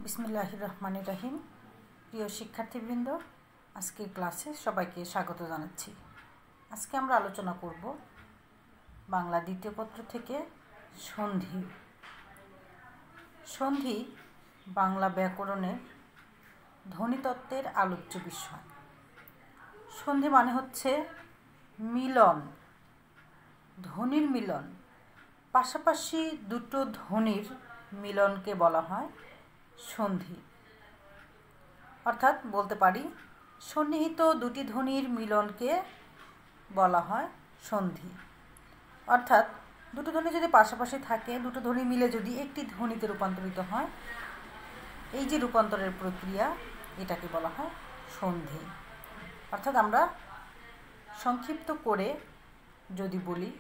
বিসমিল্লাহির রহমানির রহিম। প্রিয় শিক্ষার্থীবৃন্দ, আজকের ক্লাসে সবাইকে স্বাগত জানাচ্ছি। আজকে আমরা আলোচনা করব বাংলা দ্বিতীয় পত্র থেকে সন্ধি। সন্ধি বাংলা ব্যাকরণের ধ্বনিতত্ত্বের আলোচ্য বিষয়। সন্ধি মানে হচ্ছে মিলন, ধ্বনির মিলন। পাশাপাশি দুটো ধ্বনির মিলনকে বলা হয় সন্ধি। অর্থাৎ বলতে পারি সন্নিহিত দুটি ধ্বনির মিলনকে বলা হয় সন্ধি। অর্থাৎ দুটো ধ্বনি যদি পাশাপাশি থাকে, দুটো ধ্বনি মিলে যদি একটি ধ্বনিতে রূপান্তরিত হয়, এই যে রূপান্তরের প্রক্রিয়া, এটাকে বলা হয় সন্ধি। অর্থাৎ আমরা সংক্ষিপ্ত করে যদি বলি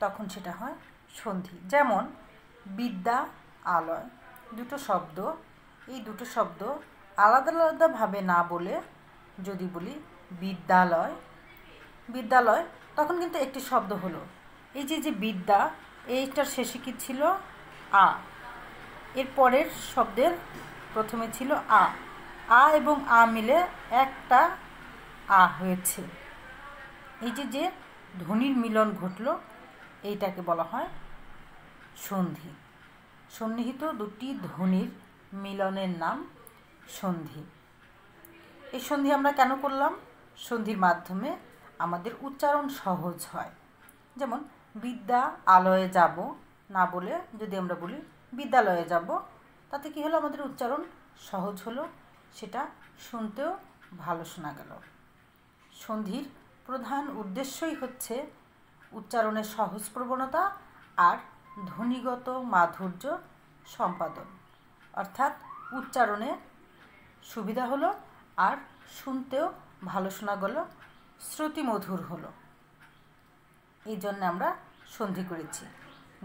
তখন সেটা হয় সন্ধি। যেমন বিদ্যা, আলয় দুটো শব্দ, এই দুটো শব্দ আলাদা আলাদাভাবে না বলে যদি বলি বিদ্যালয়, বিদ্যালয়, তখন কিন্তু একটি শব্দ হলো। এই যে বিদ্যা, এইটার শেষে কি ছিল? আ। এর পরের শব্দের প্রথমে ছিল আ। আ এবং আ মিলে একটা আ হয়েছে। এই যে ধ্বনির মিলন ঘটলো, এইটাকে বলা হয় সন্ধি। সন্নিহিত দুটি ধ্বনির মিলনের নাম সন্ধি। এই সন্ধি আমরা কেন করলাম? সন্ধির মাধ্যমে আমাদের উচ্চারণ সহজ হয়। যেমন বিদ্যা আলয়ে যাব না বলে যদি আমরা বলি বিদ্যালয়ে যাব, তাতে কি হলো? আমাদের উচ্চারণ সহজ হলো, সেটা শুনতেও ভালো শোনা গেল। সন্ধির প্রধান উদ্দেশ্যই হচ্ছে উচ্চারণের সহজ প্রবণতা আর ধ্বনিগত মাধুর্য সম্পাদন। অর্থাৎ উচ্চারণে সুবিধা হলো আর শুনতেও ভালো শোনা গেল, শ্রুতিমধুর হলো। এই জন্য আমরা সন্ধি করেছি।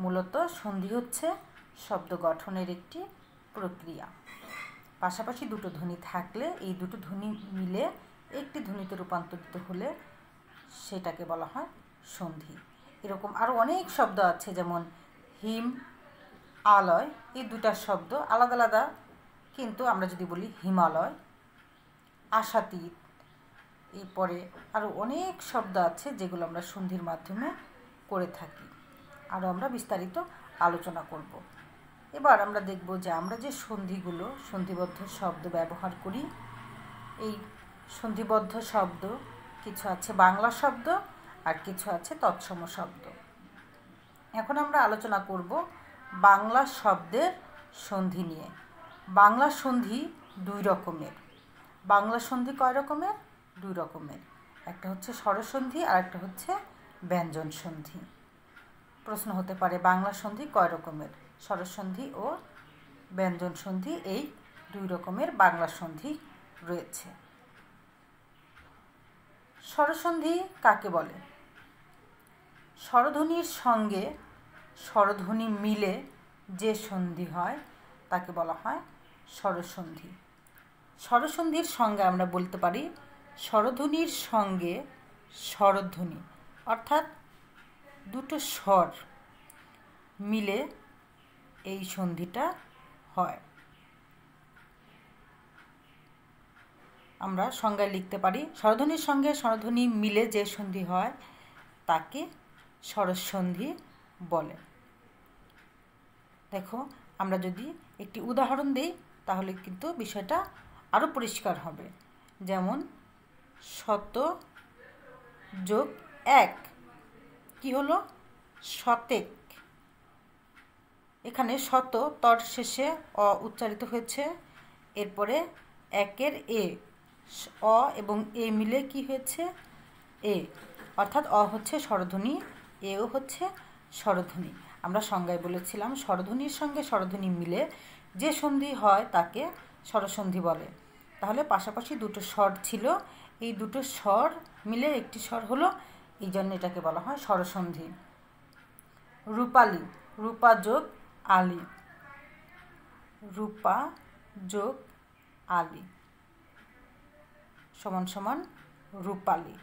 মূলত সন্ধি হচ্ছে শব্দ গঠনের একটি প্রক্রিয়া। পাশাপাশি দুটো ধ্বনি থাকলে, এই দুটো ধ্বনি মিলে একটি ধ্বনিতে রূপান্তরিত হলে সেটাকে বলা হয় সন্ধি। এরকম আরও অনেক শব্দ আছে, যেমন হিম, আলয়, এই দুটা শব্দ আলাদা আলাদা, কিন্তু আমরা যদি বলি হিমালয়, আশাতীত, এরপরে আরও অনেক শব্দ আছে যেগুলো আমরা সন্ধির মাধ্যমে করে থাকি। আরও আমরা বিস্তারিত আলোচনা করব। এবার আমরা দেখব যে আমরা যে সন্ধিগুলো, সন্ধিবদ্ধ শব্দ ব্যবহার করি, এই সন্ধিবদ্ধ শব্দ কিছু আছে বাংলা শব্দ আর কিছু আছে তৎসম শব্দ। এখন আমরা আলোচনা করব বাংলা শব্দের সন্ধি নিয়ে। বাংলা সন্ধি দুই রকমের। বাংলা সন্ধি কয় রকমের? দুই রকমের। একটা হচ্ছে স্বরসন্ধি আর একটা হচ্ছে ব্যঞ্জন সন্ধি। প্রশ্ন হতে পারে বাংলা সন্ধি কয় রকমের? স্বরসন্ধি ও ব্যঞ্জন সন্ধি, এই দুই রকমের বাংলা সন্ধি রয়েছে। স্বরসন্ধি কাকে বলে? স্বরধ্বনির সঙ্গে স্বরধ্বনি মিলে যে সন্ধি হয় তাকে বলা হয় স্বরসন্ধি। স্বরসন্ধির সঙ্গে আমরা বলতে পারি স্বরধ্বনির সঙ্গে স্বরধ্বনি, অর্থাৎ দুটো স্বর মিলে এই সন্ধিটা হয়। আমরা সংজ্ঞায় লিখতে পারি স্বরধ্বনির সঙ্গে স্বরধ্বনি মিলে যে সন্ধি হয় তাকে স্বরসন্ধি বলে। দেখো, আমরা যদি একটি উদাহরণ দিই তাহলে কিন্তু বিষয়টা আরও পরিষ্কার হবে। যেমন 100 যোগ 1 কি হলো? শতেক। এখানে শত তর শেষে অ উচ্চারিত হয়েছে, এরপরে একের এ, অ এবং এ মিলে কি হয়েছে? এ। অর্থাৎ অ হচ্ছে স্বরধ্বনি, এও হচ্ছে স্বরধ্বনি। আমরা সংজ্ঞায় বলেছিলাম স্বরধ্বনির সঙ্গে স্বরধ্বনি মিলে যে সন্ধি হয় তাকে স্বরসন্ধি বলে। তাহলে পাশাপাশি দুটো স্বর ছিল, এই দুটো স্বর মিলে একটি স্বর হলো, এই জন্য এটাকে বলা হয় স্বরসন্ধি। রূপালী, রূপা যোগ আলী, রূপা যোগ আলী সমান সমান রূপালী।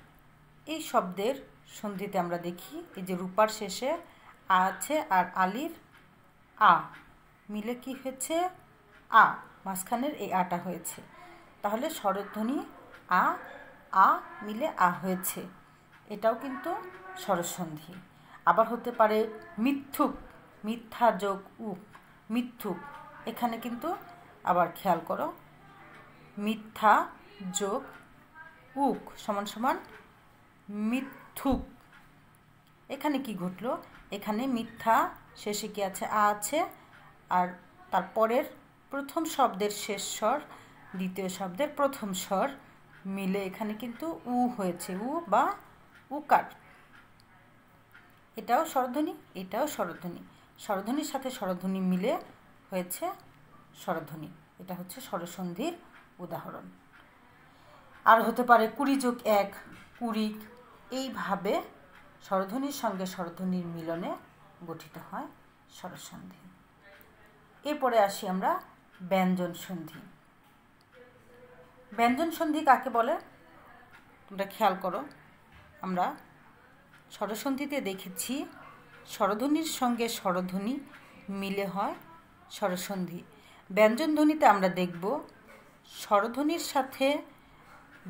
এই শব্দের সন্ধিতে আমরা দেখি এই যে রূপার শেষে আ আছে আর আলীর আ মিলে কি হয়েছে? আ, মাঝখানের এই আটা হয়েছে, তাহলে স্বরধ্বনি আ আ মিলে আ হয়েছে, এটাও কিন্তু স্বরসন্ধি। আবার হতে পারে মিথ্যুক, মিথ্যা যোগ উক, মিথ্যুক, এখানে কিন্তু আবার খেয়াল করো, মিথ্যা যোগ উক সমান সমান মিথ্যুক। এখানে কি ঘটলো, এখানে মিথ্যা শেষে কি আছে, আ আছে, আর তারপরের প্রথম শব্দের শেষ স্বর দ্বিতীয় শব্দের প্রথম স্বর মিলে এখানে কিন্তু উ হয়েছে, উ বা উকার। এটাও স্বরধ্বনি, এটাও স্বরধ্বনি, স্বরধ্বনির সাথে স্বরধ্বনি মিলে হয়েছে স্বরধ্বনি। এটা হচ্ছে স্বরসন্ধির উদাহরণ। আর হতে পারে 20+1 কুড়িক, এইভাবে স্বরধ্বনির সঙ্গে স্বরধ্বনির মিলনে গঠিত হয় স্বরসন্ধি। এরপরে আসি আমরা ব্যঞ্জন সন্ধি। ব্যঞ্জন সন্ধি কাকে বলে তোমরা খেয়াল করো, আমরা স্বরসন্ধিতে দেখেছি স্বরধ্বনির সঙ্গে স্বরধ্বনি মিলে হয় স্বরসন্ধি। ব্যঞ্জন ধ্বনিতে আমরা দেখব স্বরধ্বনির সাথে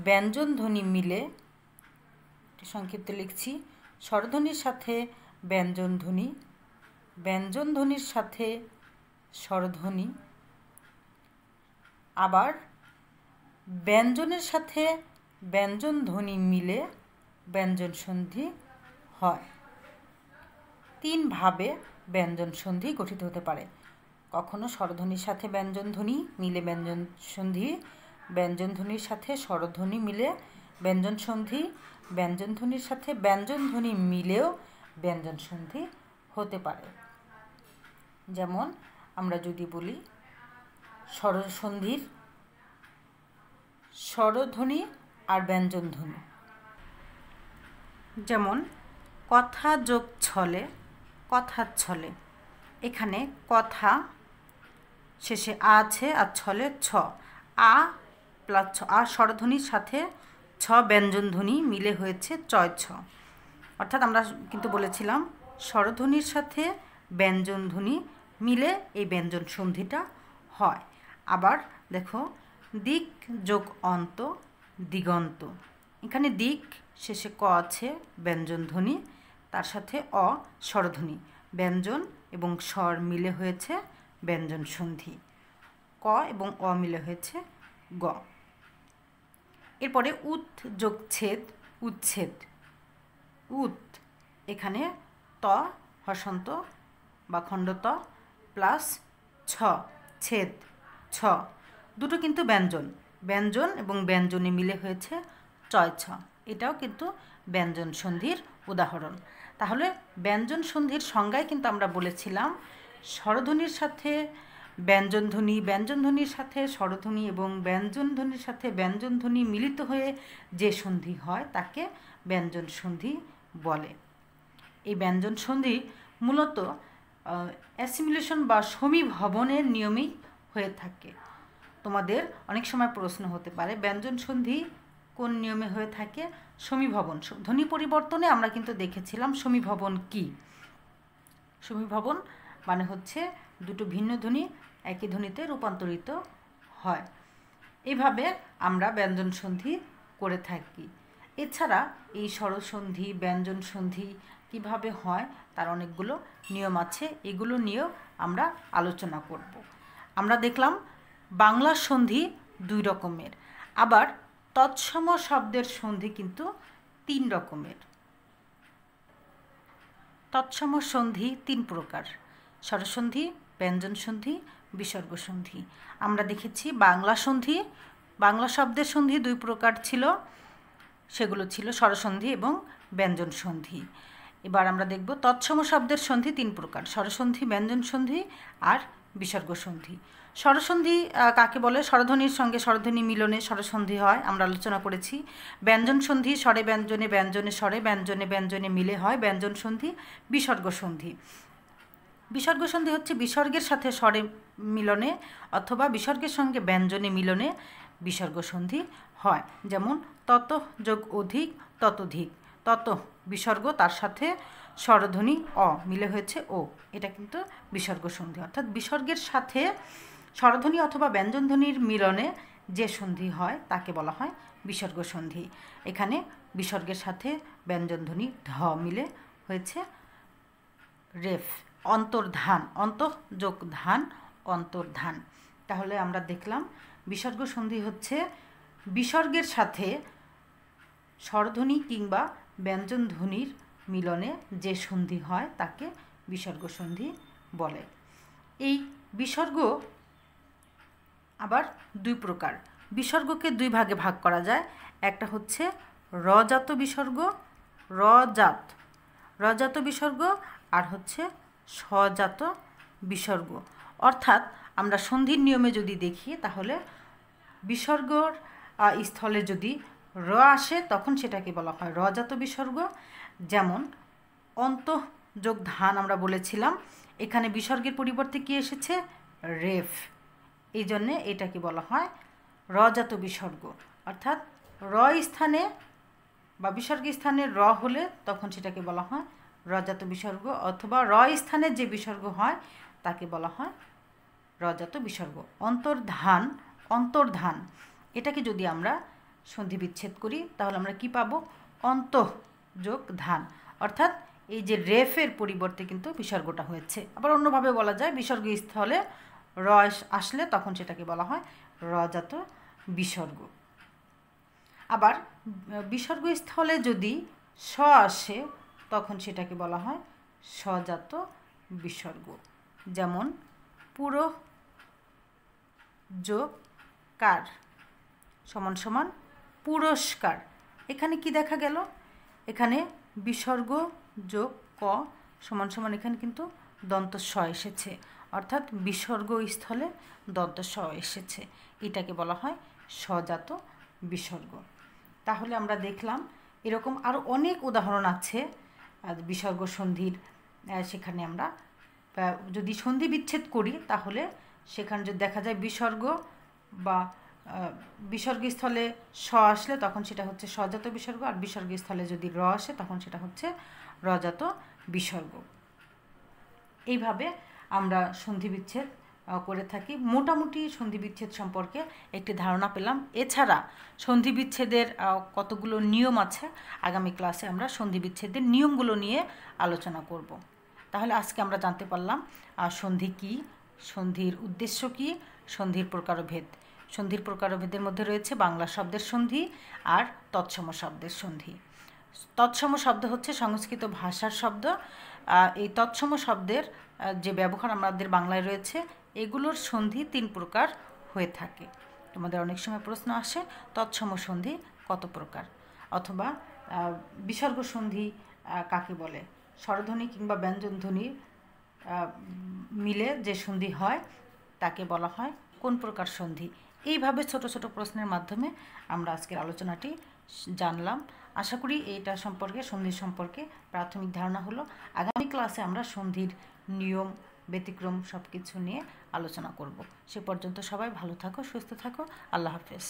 ব্যঞ্জন ধ্বনি মিলে, সংক্ষিপ্ত লিখছি, স্বরধ্বনির সাথে ব্যঞ্জন ধ্বনি, ব্যঞ্জন ধ্বনির সাথে স্বরধ্বনি, আবার ব্যঞ্জনের সাথে ব্যঞ্জন ধ্বনি মিলে ব্যঞ্জন সন্ধি হয়। তিনভাবে ব্যঞ্জন সন্ধি গঠিত হতে পারে। কখনো স্বরধ্বনির সাথে ব্যঞ্জন ধ্বনি মিলে ব্যঞ্জন সন্ধি, ব্যঞ্জন ধ্বনির সাথে স্বরধ্বনি মিলে ব্যঞ্জন সন্ধি, ব্যঞ্জন ধ্বনির সাথে ব্যঞ্জন ধ্বনি মিলেও ব্যঞ্জন সন্ধি হতে পারে। যেমন আমরা যদি বলি স্বরসন্ধির স্বরধ্বনি আর ব্যঞ্জন ধ্বনি, যেমন কথা যোগ ছলে, কথার ছলে, এখানে কথা শেষে আ আছে আর ছলে ছ, আ প্লাস ছ, আর স্বরধ্বনির সাথে ছ ব্যঞ্জন ধ্বনি মিলে হয়েছে চয় ছ। অর্থাৎ আমরা কিন্তু বলেছিলাম স্বরধ্বনির সাথে ব্যঞ্জন ধ্বনি মিলে এই ব্যঞ্জন সন্ধিটা হয়। আবার দেখো দিক যোগ অন্ত, দিগন্ত, এখানে দিক শেষে ক আছে ব্যঞ্জন ধ্বনি, তার সাথে অ স্বরধ্বনি, ব্যঞ্জন এবং স্বর মিলে হয়েছে ব্যঞ্জন সন্ধি, ক এবং অ মিলে হয়েছে গ। এরপরে উৎ যোগ ছেদ, উচ্ছেদ, উৎ, এখানে ত হসন্ত বা খণ্ডত প্লাস ছ, ছেদ ছ, দুটো কিন্তু ব্যঞ্জন, ব্যঞ্জন এবং ব্যঞ্জনে মিলে হয়েছে চয় ছ, এটাও কিন্তু ব্যঞ্জন সন্ধির উদাহরণ। তাহলে ব্যঞ্জন সন্ধির সংজ্ঞায় কিন্তু আমরা বলেছিলাম স্বরধ্বনির সাথে ব্যঞ্জন ধ্বনি, ব্যঞ্জন ধ্বনির সাথে স্বরধ্বনি এবং ব্যঞ্জন ধ্বনির সাথে ব্যঞ্জন ধ্বনি মিলিত হয়ে যে সন্ধি হয় তাকে ব্যঞ্জন সন্ধি বলে। এই ব্যঞ্জন সন্ধি মূলত অ্যাসিমিলেশন বা সমীভবনের নিয়মেই হয়ে থাকে। তোমাদের অনেক সময় প্রশ্ন হতে পারে ব্যঞ্জন সন্ধি কোন নিয়মে হয়ে থাকে? সমীভবন, ধ্বনি পরিবর্তনে আমরা কিন্তু দেখেছিলাম সমীভবন কি। সমীভবন মানে হচ্ছে দুটো ভিন্ন ধ্বনি একই ধ্বনিতে রূপান্তরিত হয়। এইভাবে আমরা ব্যঞ্জন সন্ধি করে থাকি। এছাড়া এই স্বরসন্ধি, ব্যঞ্জন সন্ধি কিভাবে হয় তার অনেকগুলো নিয়ম আছে, এগুলো নিয়েও আমরা আলোচনা করব। আমরা দেখলাম বাংলা সন্ধি 2 রকমের, আবার তৎসম শব্দের সন্ধি কিন্তু 3 রকমের। তৎসম সন্ধি 3 প্রকার: স্বরসন্ধি, ব্যঞ্জন সন্ধি, বিসর্গ সন্ধি। আমরা দেখেছি বাংলা সন্ধি, বাংলা শব্দের সন্ধি 2 প্রকার ছিল, সেগুলো ছিল স্বরসন্ধি এবং ব্যঞ্জন সন্ধি। এবার আমরা দেখব তৎসম শব্দের সন্ধি 3 প্রকার: স্বরসন্ধি, ব্যঞ্জন সন্ধি আর বিসর্গ সন্ধি। স্বরসন্ধি কাকে বলে? স্বরধ্বনির সঙ্গে স্বরধ্বনি মিলনে স্বরসন্ধি হয়, আমরা আলোচনা করেছি। ব্যঞ্জন সন্ধি স্বরে ব্যঞ্জনে, ব্যঞ্জনে স্বরে, ব্যঞ্জনে ব্যঞ্জনে মিলে হয় ব্যঞ্জন সন্ধি। বিসর্গ সন্ধি, বিসর্গ সন্ধি হচ্ছে বিসর্গের সাথে স্বরে মিলনে অথবা বিসর্গের সঙ্গে ব্যঞ্জনে মিলনে বিসর্গ সন্ধি হয়। যেমন তত যোগ অধিক, ততোধিক, তত বিসর্গ তার সাথে স্বরধ্বনি অ মিলে হয়েছে ও, এটা কিন্তু বিসর্গ সন্ধি। অর্থাৎ বিসর্গের সাথে স্বরধ্বনি অথবা ব্যঞ্জনধ্বনির মিলনে যে সন্ধি হয় তাকে বলা হয় বিসর্গ সন্ধি। এখানে বিসর্গের সাথে ব্যঞ্জনধ্বনি ঢ মিলে হয়েছে রেফ, অন্তর্ধান, অন্ত যোগ ধান, অন্তর্ধান। তাহলে আমরা দেখলাম বিসর্গ সন্ধি হচ্ছে বিসর্গের সাথে স্বরধ্বনি কিংবা ব্যঞ্জনধ্বনির মিলনে যে সন্ধি হয় তাকে বিসর্গ সন্ধি বলে। এই বিসর্গ আবার দুই প্রকার। বিসর্গকে দুই ভাগে ভাগ করা যায়। একটা হচ্ছে রজাত বিসর্গ, রজাত বিসর্গ, আর হচ্ছে স্বজাত বিসর্গ। অর্থাৎ আমরা সন্ধির নিয়মে যদি দেখি তাহলে বিসর্গর স্থলে যদি র আসে তখন সেটাকে বলা হয় রজাত বিসর্গ। যেমন অন্ত যোগ ধান আমরা বলেছিলাম, এখানে বিসর্গের পরিবর্তে কি এসেছে? রেফ। এই জন্যে এটাকে বলা হয় রজাত বিসর্গ। অর্থাৎ র স্থানে বা বিসর্গ স্থানে র হলে তখন সেটাকে বলা হয় রজাত বিসর্গ, অথবা র স্থানে যে বিসর্গ হয় তাকে বলা হয় রজাত বিসর্গ। অন্তর্ধান এটাকে যদি আমরা সন্ধি বিচ্ছেদ করি তাহলে আমরা কি পাবো? অন্ত যোগ ধান। অর্থাৎ এই যে রেফের পরিবর্তে কিন্তু বিসর্গটা হয়েছে। আবার অন্যভাবে বলা যায় বিসর্গ স্থলে র আসলে তখন সেটাকে বলা হয় রজাত বিসর্গ। আবার বিসর্গ স্থলে যদি স আসে তখন সেটাকে বলা হয় স্বজাত বিসর্গ। যেমন পুরো যোগ কার সমান সমান পুরস্কার। এখানে কি দেখা গেল? এখানে বিসর্গ যোগ ক সমান সমান এখানে কিন্তু দন্ত স এসেছে, অর্থাৎ বিসর্গ স্থলে দন্ত স এসেছে। এটাকে বলা হয় স্বজাত বিসর্গ। তাহলে আমরা দেখলাম এরকম আরও অনেক উদাহরণ আছে বিসর্গ সন্ধির। সেখানে আমরা যদি সন্ধি বিচ্ছেদ করি তাহলে সেখানে যদি দেখা যায় বিসর্গ বা বিসর্গ স্থলে স আসলে তখন সেটা হচ্ছে স্বজাত বিসর্গ, আর বিসর্গ স্থলে যদি র আসে তখন সেটা হচ্ছে রজাত বিসর্গ। এইভাবে আমরা সন্ধি বিচ্ছেদ করে থাকি। মোটামুটি সন্ধি বিচ্ছেদ সম্পর্কে একটি ধারণা পেলাম। এছাড়া সন্ধি বিচ্ছেদের কতগুলো নিয়ম আছে, আগামী ক্লাসে আমরা সন্ধি বিচ্ছেদের নিয়মগুলো নিয়ে আলোচনা করব। তাহলে আজকে আমরা জানতে পারলাম সন্ধি কী, সন্ধির উদ্দেশ্য কী, সন্ধির প্রকারভেদ। সন্ধির প্রকারভেদের মধ্যে রয়েছে বাংলা শব্দের সন্ধি আর তৎসম শব্দের সন্ধি। তৎসম শব্দ হচ্ছে সংস্কৃত ভাষার শব্দ। এই তৎসম শব্দের যে ব্যবহার আমাদের বাংলায় রয়েছে এগুলোর সন্ধি 3 প্রকার হয়ে থাকে। তোমাদের অনেক সময় প্রশ্ন আসে তৎসম সন্ধি কত প্রকার, অথবা বিসর্গ সন্ধি কাকে বলে, স্বরধ্বনি কিংবা ব্যঞ্জনধ্বনি মিলে যে সন্ধি হয় তাকে বলা হয় কোন প্রকার সন্ধি। এইভাবে ছোট ছোট প্রশ্নের মাধ্যমে আমরা আজকের আলোচনাটি জানলাম। আশা করি এইটা সম্পর্কে, সন্ধির সম্পর্কে প্রাথমিক ধারণা হলো। আগামী ক্লাসে আমরা সন্ধির নিয়ম, ব্যতিক্রম সব কিছু নিয়ে আলোচনা করব। সে পর্যন্ত সবাই ভালো থাকো, সুস্থ থাকো। আল্লাহ হাফেজ।